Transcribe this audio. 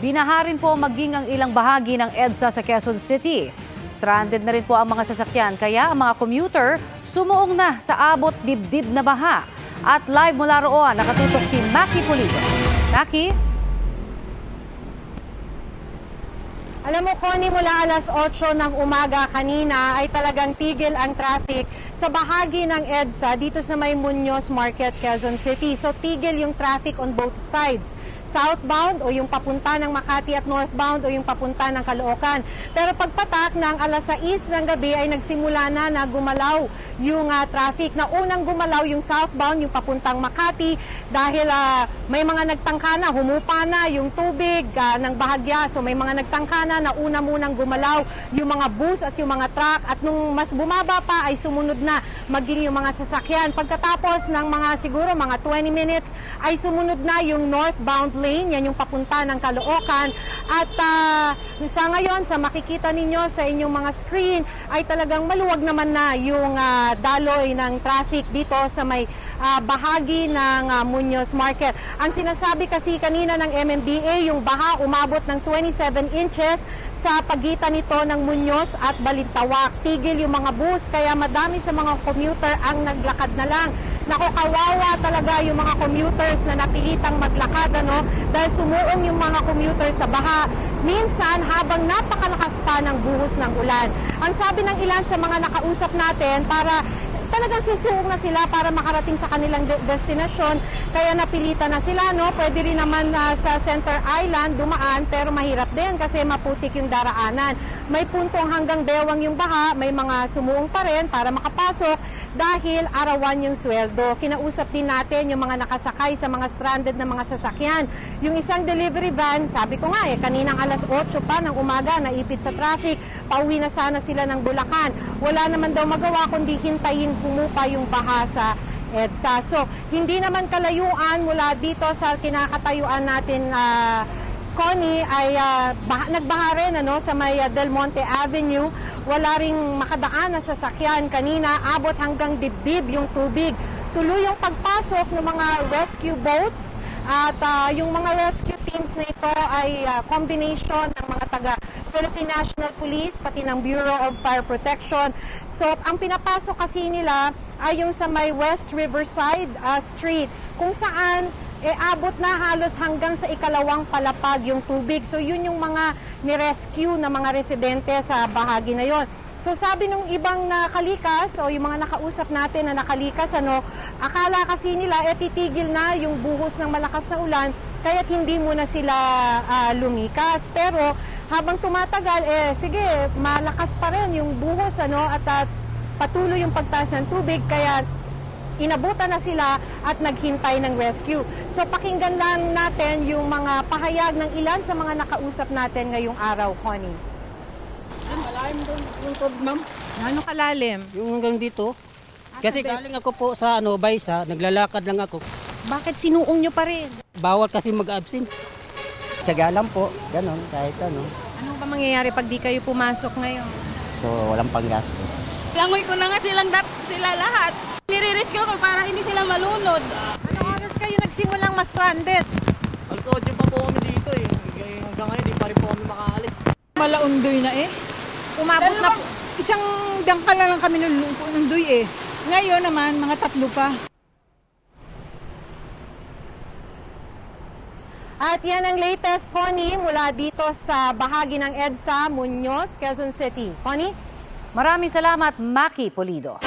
Binaha rin po maging ang ilang bahagi ng EDSA sa Quezon City. Stranded na rin po ang mga sasakyan kaya ang mga commuter sumuong na sa abot dibdib na baha. At live mula roon, nakatutok si Maki Pulido. Maki? Alam mo, Connie, mula alas 8 ng umaga kanina ay talagang tigil ang traffic sa bahagi ng EDSA dito sa may Muñoz Market, Quezon City. So tigil yung traffic on both sides. Southbound o yung papunta ng Makati at northbound o yung papunta ng Caloocan. Pero pagpatak ng alas 6 ng gabi ay nagsimula na gumalaw yung traffic. Na unang gumalaw yung southbound, yung papuntang Makati dahil may mga nagtangka na, humupa na yung tubig ng bahagya. So may mga nagtangka na una munang gumalaw yung mga bus at yung mga truck at nung mas bumaba pa ay sumunod na maging yung mga sasakyan. Pagkatapos ng siguro mga 20 minutes ay sumunod na yung northbound lane, yan yung papunta ng Caloocan. At sa ngayon, sa makikita ninyo sa inyong mga screen, ay talagang maluwag naman na yung daloy ng traffic dito sa may bahagi ng Muñoz Market. Ang sinasabi kasi kanina ng MMDA, yung baha umabot ng 27 inches sa pagitan nito ng Muñoz at Balintawak. Tigil yung mga bus, kaya madami sa mga commuter ang naglakad na lang. Naku, kawawa talaga yung mga commuters na napilitang maglakad, dahil sumuong yung mga commuters sa baha. Minsan, habang napakalakas pa ng buhos ng ulan. Ang sabi ng ilan sa mga nakausap natin, para talagang susuong na sila para makarating sa kanilang destinasyon, kaya napilitan na sila, Pwede rin naman sa Center Island dumaan, pero mahirap din kasi maputik yung daraanan. May puntong hanggang bewang yung baha, may mga sumuong pa rin para makapasok dahil arawan yung sweldo. Kinausap din natin yung mga nakasakay sa mga stranded na mga sasakyan. Yung isang delivery van, sabi ko nga kaninang alas 8 pa ng umaga, naipit sa traffic, pauwi na sana sila ng Bulacan. Wala naman daw magawa kundi hintayin humupa yung baha sa EDSA. So, hindi naman kalayuan mula dito sa kinakatayuan natin, Connie, ay nagbaha rin sa may Del Monte Avenue. Wala ring makadaan na sasakyan kanina, abot hanggang dibdib yung tubig. Tuloy yung pagpasok ng mga rescue boats at yung mga rescue teams na ito ay combination ng mga taga Philippine National Police, pati ng Bureau of Fire Protection. So, ang pinapasok kasi nila ay yung sa may West Riverside Street, kung saan abot na halos hanggang sa ikalawang palapag yung tubig. So, yun yung mga ni-rescue na mga residente sa bahagi na yon. So, sabi nung ibang nakalikas o yung mga nakausap natin na nakalikas, akala kasi nila titigil na yung buhos ng malakas na ulan, kaya't hindi muna sila lumikas. Pero habang tumatagal, sige, malakas pa rin yung buhos at patuloy yung pagtaas ng tubig, kaya inabutan na sila at naghintay ng rescue. So pakinggan lang natin yung mga pahayag ng ilan sa mga nakausap natin ngayong araw, Connie. Malalim doon yung tubig, ma'am. Ano kalalim? Yung hanggang dito. Kasi galing ako po sa Baysa, naglalakad lang ako. Bakit sinuong nyo pa rin? Bawal kasi mag-absent. Tiyaga lang po, ganun, kahit ano. Ano ba mangyayari pag di kayo pumasok ngayon? So, walang panggastos. Langoy ko na nga sila lahat. Nire-risk ko para hindi sila malunod. Anong oras kayo nagsimulang ma-stranded? Alas 8 pa po kami dito Hanggang ngayon, di pa rin po kami makaalis. Malaundoy na Umabot na po. Isang dangkal na lang kami nundoy Ngayon naman, mga 3 pa. At yan ang latest, Connie, mula dito sa bahagi ng EDSA, Muñoz, Quezon City. Connie? Maraming salamat, Maki Pulido.